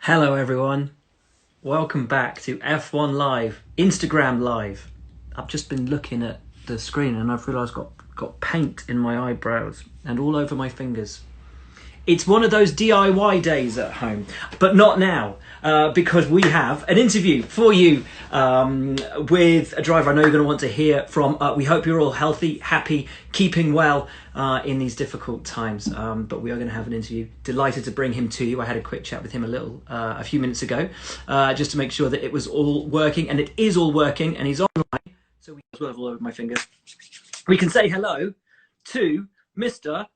Hello everyone, welcome back to F1 Live, Instagram Live. I've just been looking at the screen and I've realised I've got paint in my eyebrows and all over my fingers. It's one of those DIY days at home, but not now, because we have an interview for you with a driver I know you're going to want to hear from. We hope you're all healthy, happy, keeping well in these difficult times. But we are going to have an interview. Delighted to bring him to you. I had a quick chat with him a few minutes ago, just to make sure that it was all working, and it is all working, and he's online. So we have all over my fingers. We can say hello to Mr.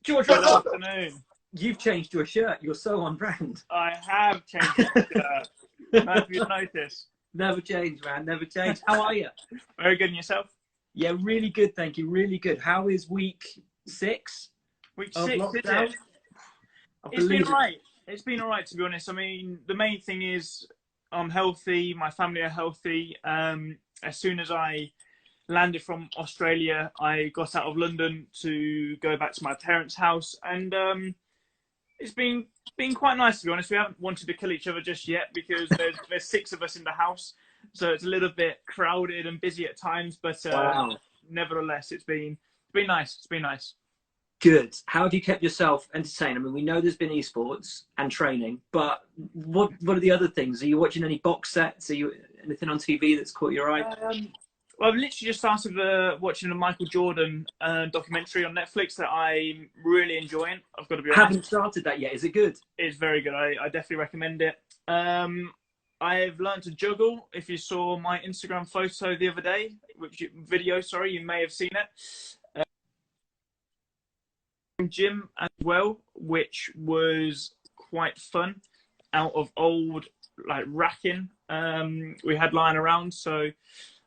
George. Good afternoon. You've changed your shirt. You're so on brand. I have changed my shirt. Have you noticed? Never change, man. Never change. How are you? Very good. And yourself? Yeah, really good. Thank you. Really good. How is week 6? Week 6, is lockdown? it? It's been all right. It's been all right, to be honest. I mean, the main thing is I'm healthy. My family are healthy. As soon as I landed from Australia, I got out of London to go back to my parents' house, and it's been quite nice, to be honest. We haven't wanted to kill each other just yet because there's 6 of us in the house, so it's a little bit crowded and busy at times. But Wow. Nevertheless, it's been nice. It's been nice. Good. How have you kept yourself entertained? I mean, we know there's been esports and training, but what are the other things? Are you watching any box sets? Are you anything on TV that's caught your eye? Well, I've literally just started watching a Michael Jordan documentary on Netflix that I'm really enjoying. I've got to be honest. I haven't started that yet. Is it good? It's very good. I definitely recommend it. I've learned to juggle. If you saw my Instagram photo the other day, you may have seen it. Gym as well, which was quite fun. Out of old racking we had lying around. So,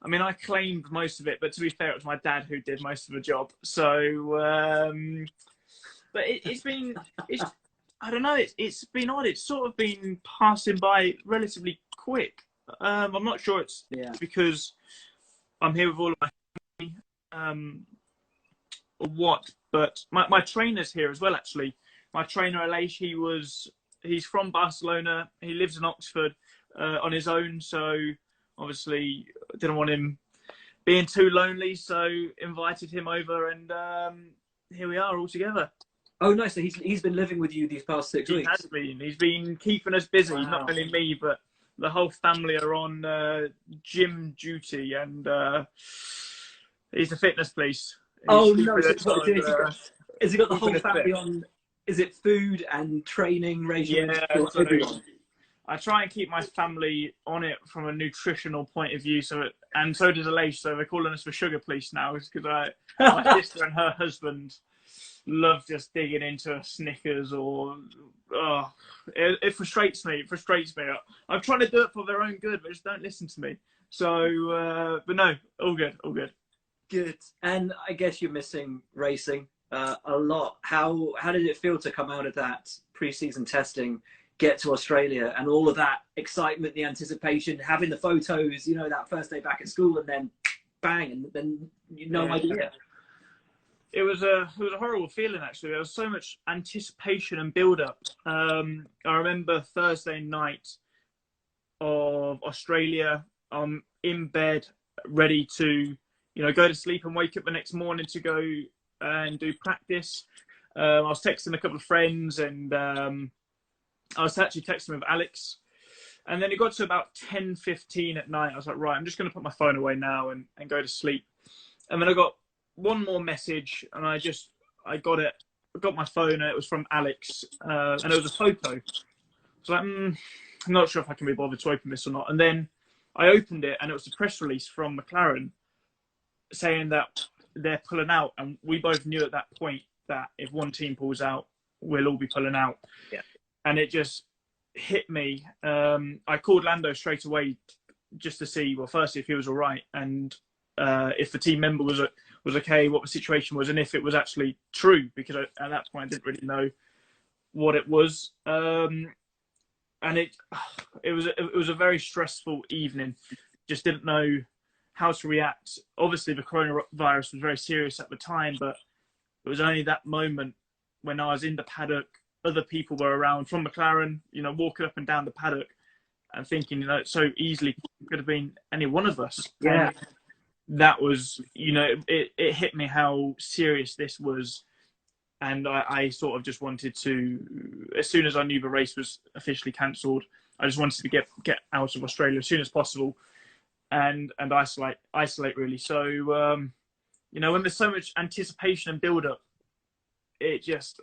I mean, I claimed most of it, but to be fair, it was my dad who did most of the job. So, but I don't know, it's been odd. It's sort of been passing by relatively quick. I'm not sure it's because I'm here with all of my family, or what, but my trainer's here as well, actually. My trainer, Aleix, he's from Barcelona. He lives in Oxford on his own, so obviously didn't want him being too lonely, so invited him over, and here we are all together. Oh, nice. So he's been living with you these past 6 weeks? He has been. He's been keeping us busy. Wow. Not only me, but the whole family are on gym duty, and he's the fitness police. Oh, no. Has he got the whole family on? Is it food and training regime? Yeah, so I try and keep my family on it from a nutritional point of view. And so does Aleix. So they're calling us the sugar police now, because my sister and her husband love just digging into a Snickers it frustrates me. It frustrates me. I'm trying to do it for their own good, but just don't listen to me. So, but no, all good, all good. Good. And I guess you're missing racing a lot. How did it feel to come out of that pre-season testing, get to Australia, and all of that excitement, the anticipation, having the photos, that first day back at school, and then bang, and then no idea. It was a horrible feeling, actually. There was so much anticipation and build-up. I remember Thursday night of Australia, I'm in bed, ready to go to sleep and wake up the next morning to go and do practice. I was texting a couple of friends, and I was actually texting with Alex. And then it got to about 10:15 at night. I was like, right, I'm just going to put my phone away now and go to sleep. And then I got one more message, and I got it. I got my phone, and it was from Alex, and it was a photo. I was like, I'm not sure if I can be bothered to open this or not. And then I opened it, and it was a press release from McLaren saying that they're pulling out, and we both knew at that point that if one team pulls out, we'll all be pulling out. Yeah. And it just hit me. I called Lando straight away just to see, well, firstly, if he was all right, and if the team member was okay, what the situation was, and if it was actually true, because at that point I didn't really know what it was. And it was a very stressful evening. Just didn't know how to react. Obviously, the coronavirus was very serious at the time, but it was only that moment when I was in the paddock other people were around from McLaren, you know, walking up and down the paddock and thinking, you know, it so easily could have been any one of us. Yeah. And that was, you know, it hit me how serious this was. And I sort of just wanted to, as soon as I knew the race was officially cancelled, I just wanted to get out of Australia as soon as possible and isolate really. So, you know, when there's so much anticipation and build up, it just,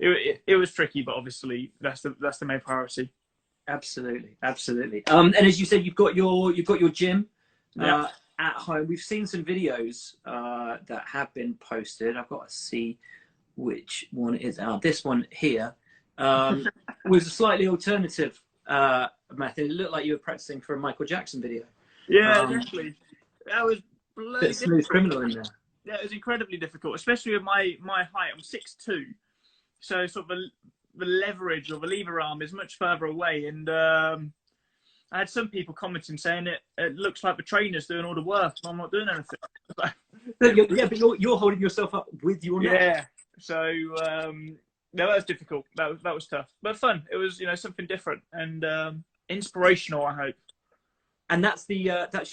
it was tricky, but obviously that's the main priority. Absolutely, absolutely. And as you said, you've got your gym Yeah. at home. We've seen some videos that have been posted. I've got to see which one it is. This one here was a slightly alternative method. It looked like you were practicing for a Michael Jackson video. Yeah, exactly. That was bloody Bit Smooth Criminal in there. Yeah, it was incredibly difficult, especially with my height. I'm 6'2", so sort of the leverage or the lever arm is much further away. And I had some people commenting saying it looks like the trainer's doing all the work and I'm not doing anything. But you're holding yourself up with your neck. Yeah. So no, that was difficult. That was tough, but fun. It was, you know, something different and inspirational, I hope. And that's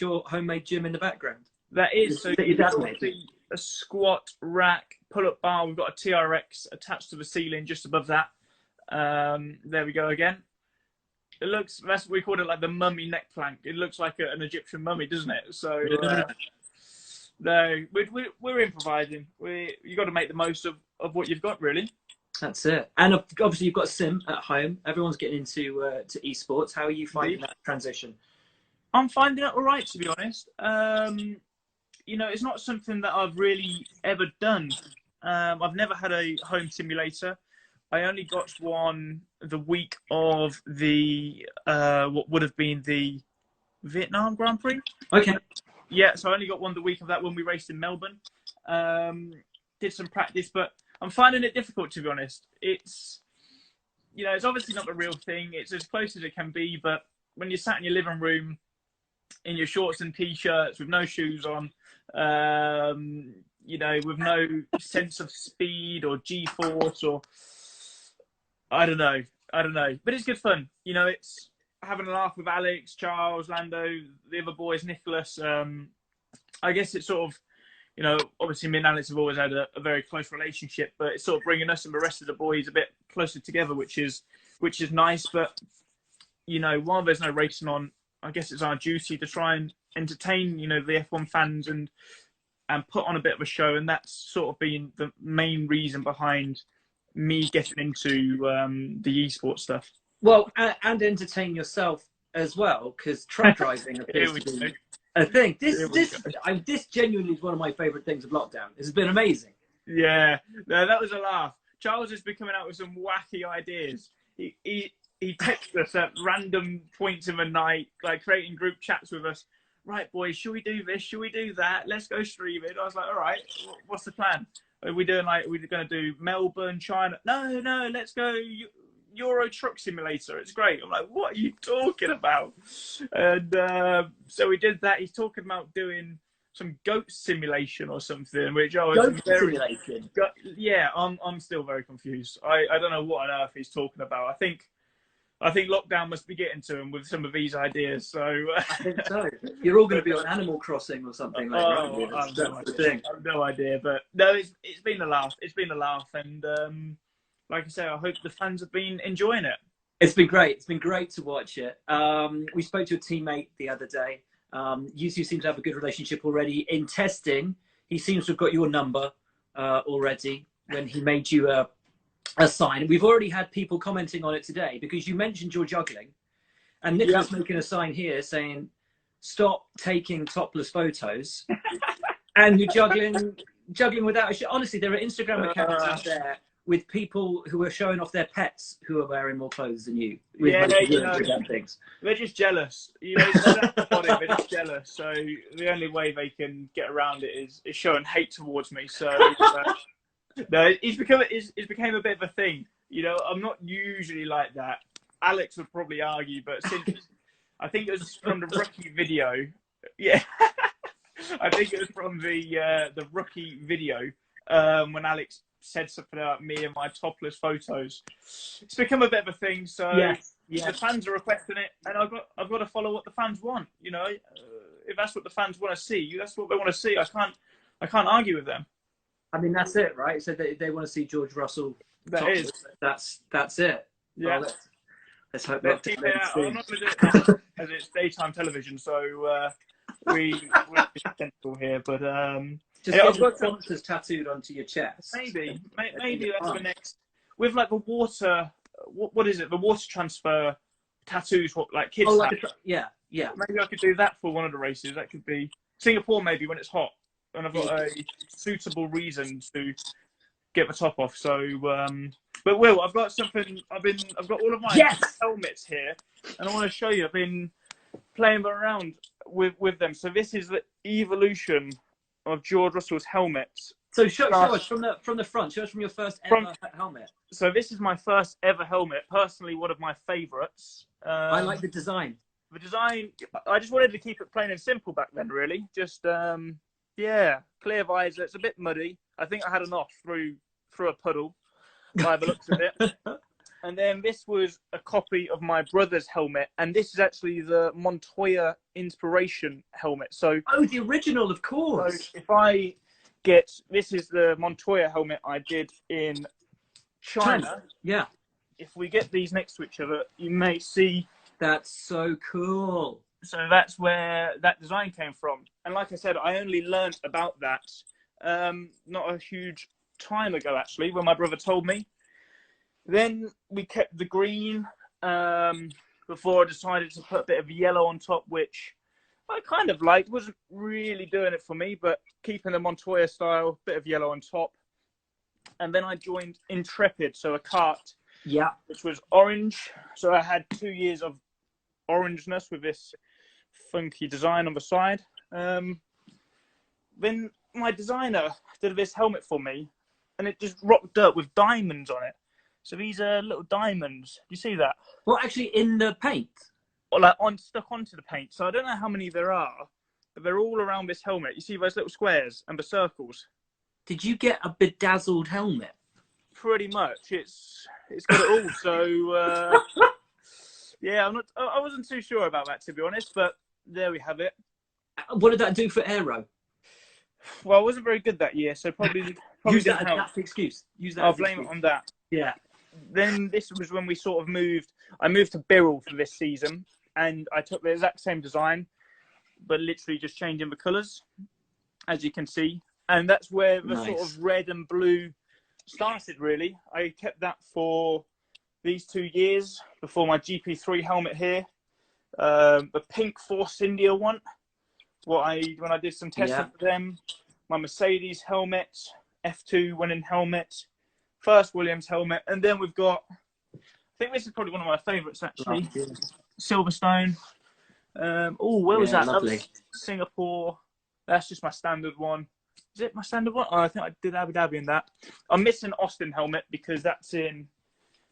your homemade gym in the background. That is. So your dad made a squat rack, pull-up bar. We've got a TRX attached to the ceiling just above that. There we go again. It looks, we called it like the mummy neck plank. It looks like an Egyptian mummy, doesn't it? So no, we're improvising. You got to make the most of what you've got, really. That's it. And obviously you've got a sim at home. Everyone's getting into to esports. How are you finding that transition? I'm finding it all right, to be honest. You know, it's not something that I've really ever done. I've never had a home simulator. I only got one the week of the what would have been the Vietnam Grand Prix. Okay. Yeah, so I only got one the week of that when we raced in Melbourne. Did some practice, but I'm finding it difficult, to be honest. It's, you know, it's obviously not the real thing. It's as close as it can be, but when you're sat in your living room in your shorts and t-shirts with no shoes on, you know, with no sense of speed or G-force or I don't know, but it's good fun. You know, it's having a laugh with Alex, Charles, Lando, the other boys, Nicholas. I guess it's sort of, you know, obviously me and Alex have always had a very close relationship, but it's sort of bringing us and the rest of the boys a bit closer together, which is nice. But, you know, while there's no racing on, I guess it's our duty to try and entertain, you know, the F1 fans and put on a bit of a show. And that's sort of been the main reason behind me getting into the esports stuff. Well, and entertain yourself as well, because truck driving appears to be a thing. This genuinely is one of my favourite things of lockdown. It's been amazing. Yeah, no, that was a laugh. Charles has been coming out with some wacky ideas. He texts us at random points in the night, like creating group chats with us. Right, boys, should we do this? Should we do that? Let's go stream it. I was like, all right, what's the plan? Are we going to do Melbourne, China? No, let's go Euro Truck Simulator. It's great. I'm like, what are you talking about? And so we did that. He's talking about doing some goat simulation or something, which I was simulation. Yeah, I'm still very confused. I don't know what on earth he's talking about. I think lockdown must be getting to him with some of these ideas. So I think so. You're all going to be on Animal Crossing or something like that. I've no idea, but no, it's been a laugh. It's been a laugh, and like I say, I hope the fans have been enjoying it. It's been great. It's been great to watch it. We spoke to a teammate the other day. You two seem to have a good relationship already. In testing, he seems to have got your number already when he made you a sign. We've already had people commenting on it today because you mentioned your juggling, and Nicholas making a sign here saying, "Stop taking topless photos," and you're juggling without a shirt. Honestly, there are Instagram accounts out there with people who are showing off their pets who are wearing more clothes than you. Yeah, they're just jealous. You know, they're just jealous. So the only way they can get around it is showing hate towards me. So no, it's became a bit of a thing. You know, I'm not usually like that. Alex would probably argue, but since I think it was from the rookie video. Yeah, I think it was from the rookie video when Alex said something about me and my topless photos. It's become a bit of a thing, so Yes. the fans are requesting it, and I've got to follow what the fans want. You know, if that's what the fans want to see, that's what they want to see. I can't argue with them. I mean, that's it, right? So they want to see George Russell. That is. That's it. Yeah. Well, let's hope Let's keep it out. I'm not going to do it as it's daytime television, so we're sensible here. But just get the sponsors tattooed onto your chest. Maybe that's the next. With like the water, what is it? The water transfer tattoos, what like kids have. Yeah. Maybe I could do that for one of the races. That could be Singapore, maybe when it's hot, and I've got a suitable reason to get the top off. So, but Will, I've got something. I've got all of my helmets here, and I want to show you. I've been playing around with them. So this is the evolution of George Russell's helmets. So show us from the front. Show us from your first ever helmet. So this is my first ever helmet. Personally, one of my favourites. I like the design. The design. I just wanted to keep it plain and simple back then. Really, just clear visor. It's a bit muddy. I think I had enough through a puddle by the looks of it. And then this was a copy of my brother's helmet, and this is actually the Montoya Inspiration helmet. So the original, of course. So this is the Montoya helmet I did in China. Yeah. If we get these next to each other, you may see. That's so cool. So that's where that design came from. And like I said, I only learned about that not a huge time ago, actually, when my brother told me. Then we kept the green before I decided to put a bit of yellow on top, which I kind of liked. Wasn't really doing it for me, but keeping the Montoya style, bit of yellow on top. And then I joined Intrepid, so a kart, which was orange. So I had 2 years of orangeness with this funky design on the side. Then my designer did this helmet for me, and it just rocked up with diamonds on it. So these are little diamonds. Do you see that? Well, actually, in the paint? Or like stuck onto the paint. So I don't know how many there are, but they're all around this helmet. You see those little squares and the circles? Did you get a bedazzled helmet? Pretty much. It's got it all. So yeah, I wasn't too sure about that, to be honest, but there we have it. What did that do for aero? Well, I wasn't very good that year, so probably use that as the excuse. I'll blame it on that. Yeah. Then this was when we sort of moved. I moved to Birrell for this season, and I took the exact same design, but literally just changing the colours, as you can see. And that's where the sort of red and blue started, really. I kept that for these 2 years before my GP3 helmet here. The pink Force India one, when I did some testing for them. My Mercedes helmet, F2 winning helmet, first Williams helmet, and then we've got, I think this is probably one of my favourites actually, Silverstone. Where was that? Lovely. That was Singapore. That's just my standard one. Is it my standard one? Oh, I think I did Abu Dhabi in that. I'm missing Austin helmet because that's in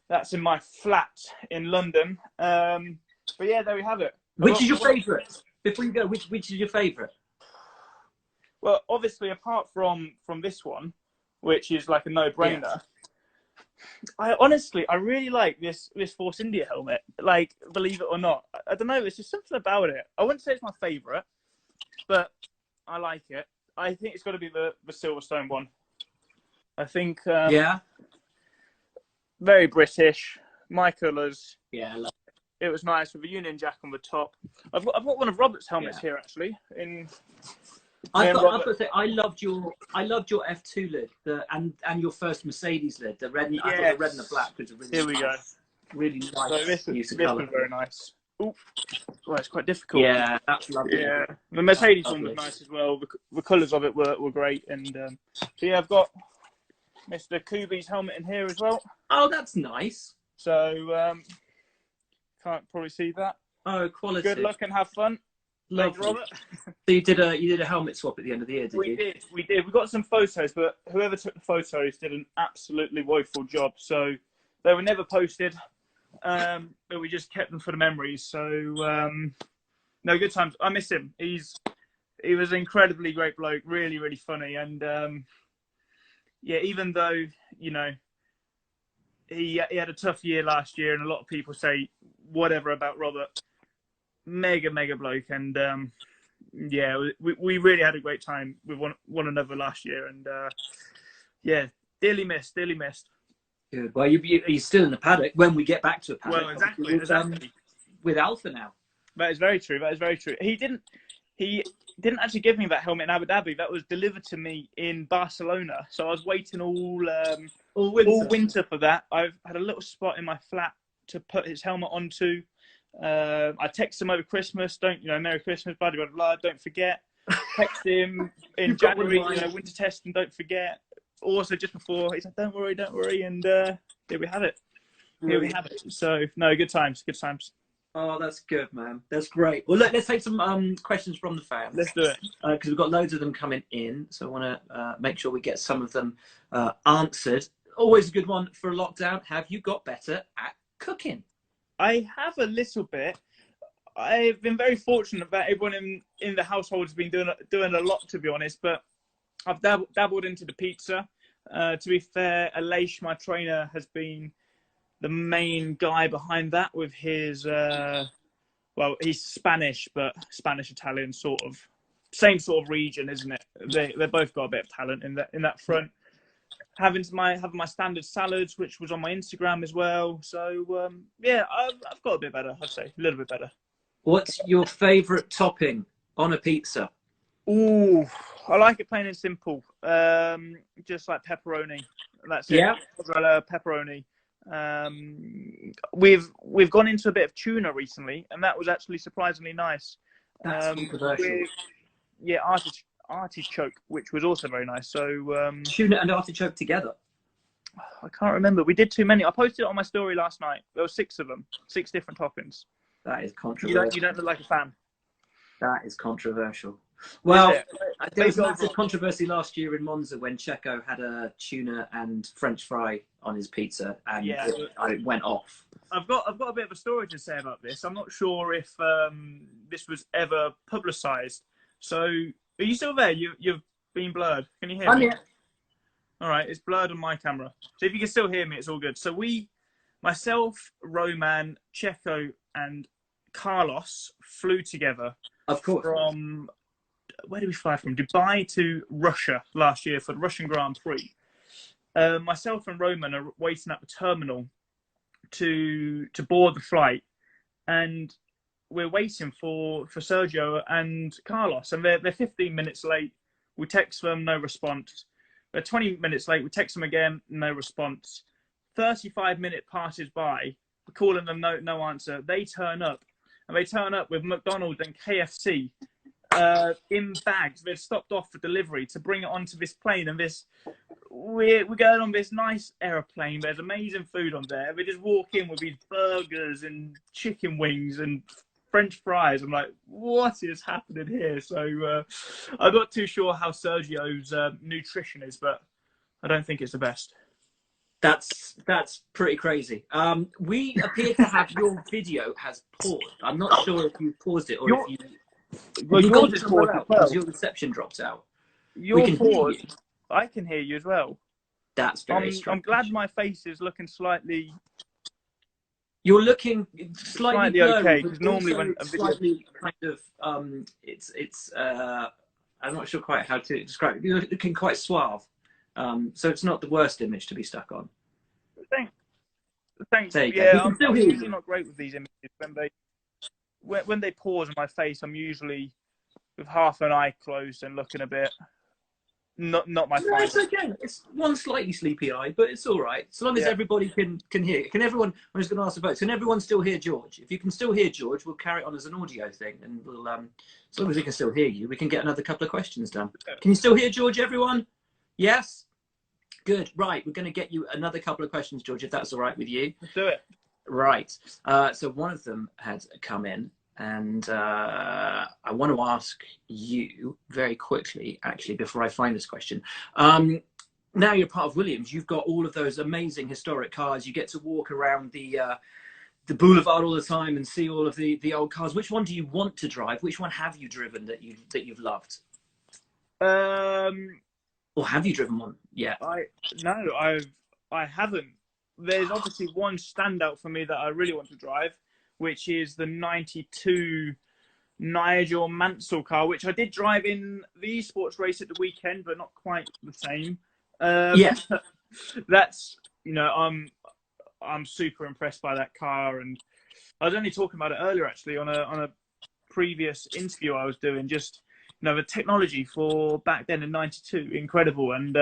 my flat in London. But yeah, there we have it. Which is your favourite? Before you go, which is your favourite? Well, obviously, apart from this one, which is like a no-brainer, I really like this Force India helmet. Like, believe it or not, I don't know. There's just something about it. I wouldn't say it's my favourite, but I like it. I think it's got to be the Silverstone one. I think. Very British. My colours. Yeah, I love it. It was nice with a Union Jack on the top. I've got one of Robert's helmets here actually. I've got to say, I loved your F2 lid, and your first Mercedes lid, the red. I thought the red and the black was a really Here we go. Really nice. So this was very nice. Ooh. Well, it's quite difficult. Yeah, that's lovely. Yeah, the Mercedes one was nice as well. The colours of it were great, and so yeah, I've got Mr. Kubi's helmet in here as well. Oh, that's nice. So can't probably see that. Oh, quality. Good luck and have fun. Thanks, Robert. So you did a helmet swap at the end of the year, did you? We did. We got some photos, but whoever took the photos did an absolutely woeful job. So they were never posted, but we just kept them for the memories. So no, good times. I miss him. He was an incredibly great bloke, really, really funny, and yeah, even though, you know, he had a tough year last year, and a lot of people say whatever about Robert. Mega bloke, and yeah, we really had a great time with one another last year, and yeah, dearly missed. Good. Well, you're still in the paddock when we get back to a paddock. Well, exactly. With Alpha now. That is very true. He didn't actually give me that helmet in Abu Dhabi. That was delivered to me in Barcelona. So I was waiting all winter for that. I've had a little spot in my flat to put his helmet onto. I texted him over Christmas. Merry Christmas, buddy, blah, blah, blah. Don't forget. Text him in January, winter testing, don't forget. Also, just before, he said, don't worry. And here we have it. So, no, good times. Oh, that's good, man. That's great. Well, look, let's take some questions from the fans. Let's do it. Because we've got loads of them coming in. So I want to make sure we get some of them answered. Always a good one for a lockdown. Have you got better at cooking? I have a little bit. I've been very fortunate that everyone in the household has been doing a lot, to be honest. But I've dabbled into the pizza. To be fair, Aleix, my trainer, has been the main guy behind that with his, he's Spanish, but Spanish-Italian same sort of region, isn't it? They both got a bit of talent in that front. Having my standard salads, which was on my Instagram as well. So, yeah, I've got a bit better, I'd say. A little bit better. What's your favourite topping on a pizza? Ooh, I like it plain and simple. Just like pepperoni. That's it. Yeah. Pepperoni. We've gone into a bit of tuna recently, and that was actually surprisingly nice. That's controversial. Yeah, artichoke, which was also very nice. So tuna and artichoke together. I can't remember. We did too many. I posted it on my story last night. There were 6 of them, 6 different toppings. That is controversial. You don't look like a fan. That is controversial. Well, there was massive controversy last year in Monza when Checo had a tuna and French fry on his pizza, and it went off. I've got a bit of a story to say about this. I'm not sure if this was ever publicised. So, are you still there? You've been blurred. Can you hear me? Yeah. All right, it's blurred on my camera. So if you can still hear me, it's all good. So myself, Roman, Checo, and Carlos flew together. Of course. From where did we fly from? Dubai to Russia last year for the Russian Grand Prix. Myself and Roman are waiting at the terminal to board the flight, and we're waiting for Sergio and Carlos, and they're 15 minutes late. We text them, no response. They're 20 minutes late. We text them again, no response. 35-minute passes by. We're calling them, no answer. They turn up, and they turn up with McDonald's and KFC in bags. They've stopped off for delivery to bring it onto this plane, and we're going on this nice aeroplane. There's amazing food on there. We just walk in with these burgers and chicken wings and French fries. I'm like, what is happening here? So I'm not too sure how Sergio's nutrition is, but I don't think it's the best. That's pretty crazy. We appear to have your video has paused. I'm not sure if you paused it or if you. Well, yours is paused as well. Your reception dropped out. Your paused. I can hear you as well. That's very strange. I'm glad my face is looking slightly. You're looking slightly okay, because normally when a video... slightly kind of I'm not sure quite how to describe it. You're looking quite suave, so it's not the worst image to be stuck on. Thanks. There you yeah, go. I'm usually not great with these images. When they pause on my face, I'm usually with half an eye closed and looking a bit. Not my fault. It's okay. It's one slightly sleepy eye, but it's all right. As long as everybody can hear. Can everyone? I'm just going to ask the folks. Can everyone still hear George? If you can still hear George, we'll carry it on as an audio thing, and we'll as long as we can still hear you, we can get another couple of questions done. Can you still hear George? Everyone? Yes. Good. Right. We're going to get you another couple of questions, George, if that's all right with you. Let's do it. Right. So one of them had come in. And I want to ask you very quickly, actually, before I find this question. Now you're part of Williams. You've got all of those amazing historic cars. You get to walk around the boulevard all the time and see all of the old cars. Which one do you want to drive? Which one have you driven that you've loved? Or have you driven one yet? I haven't. There's obviously one standout for me that I really want to drive, which is the '92 Nigel Mansell car, which I did drive in the esports race at the weekend, but not quite the same. Yeah. That's I'm super impressed by that car, and I was only talking about it earlier actually on a previous interview I was doing. Just the technology for back then in '92, incredible, and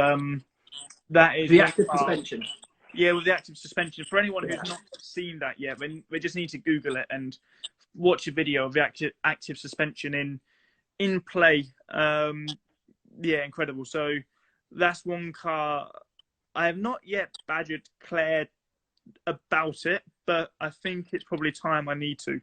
that is The one active car. suspension. Yeah, with the active suspension. For anyone Yeah. who's not seen that yet, then we just need to Google it and watch a video of the active suspension in play. Yeah, incredible. So that's one car. I have not yet badgered Claire about it, but I think it's probably time I need to.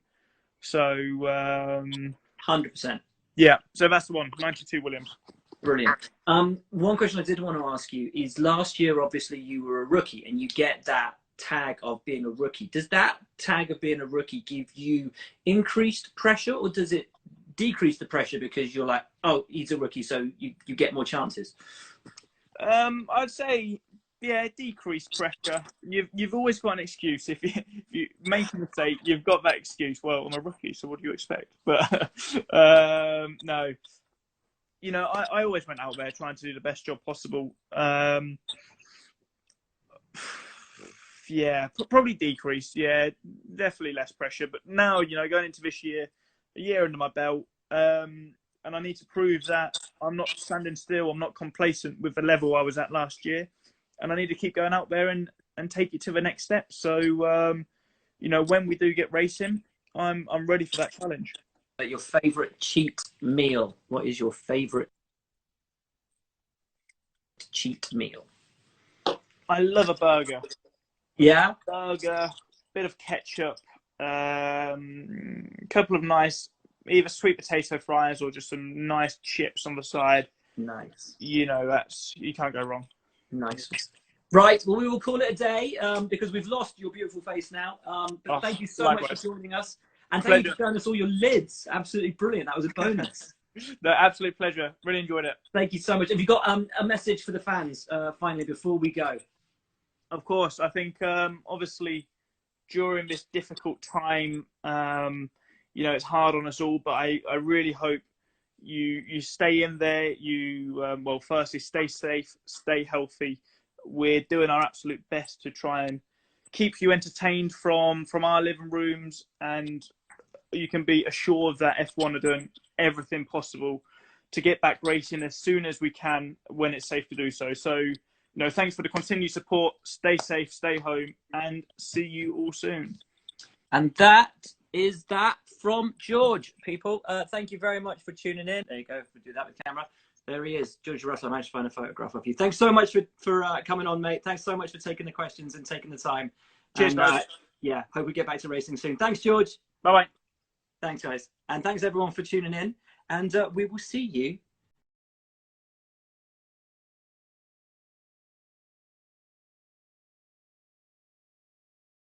So 100%. yeah, so that's the one, '92 Williams. Brilliant. One question I did want to ask you is last year, obviously, you were a rookie and you get that tag of being a rookie. Does that tag of being a rookie give you increased pressure, or does it decrease the pressure because you're like, oh, he's a rookie, so you get more chances? I'd say, yeah, decreased pressure. You've always got an excuse. If you make a mistake, you've got that excuse. Well, I'm a rookie, so what do you expect? But no, I always went out there trying to do the best job possible. Yeah, probably decreased. Yeah, definitely less pressure. But now, going into this year, a year under my belt, and I need to prove that I'm not standing still. I'm not complacent with the level I was at last year, and I need to keep going out there and take it to the next step. So, when we do get racing, I'm ready for that challenge. Your favorite cheat meal? What is your favorite cheat meal? I love a burger. Yeah. Burger, bit of ketchup, couple of nice either sweet potato fries or just some nice chips on the side. Nice. You can't go wrong. Nice. Right, well, we will call it a day because we've lost your beautiful face now. But thank you so much for joining us. And thank you for showing us all your lids. Absolutely brilliant. That was a bonus. No, absolute pleasure. Really enjoyed it. Thank you so much. Have you got a message for the fans, finally, before we go? Of course. I think, obviously, during this difficult time, it's hard on us all, but I really hope you stay in there. You, firstly, stay safe, stay healthy. We're doing our absolute best to try and keep you entertained from our living rooms, and you can be assured that F1 are doing everything possible to get back racing as soon as we can when it's safe to do so. So, thanks for the continued support. Stay safe, stay home, and see you all soon. And that is that from George, people. Thank you very much for tuning in. There you go. We'll do that with camera. There he is, George Russell. I managed to find a photograph of you. Thanks so much for coming on, mate. Thanks so much for taking the questions and taking the time. Cheers, guys. Yeah, hope we get back to racing soon. Thanks, George. Bye-bye. Thanks, guys. And thanks, everyone, for tuning in. And we will see you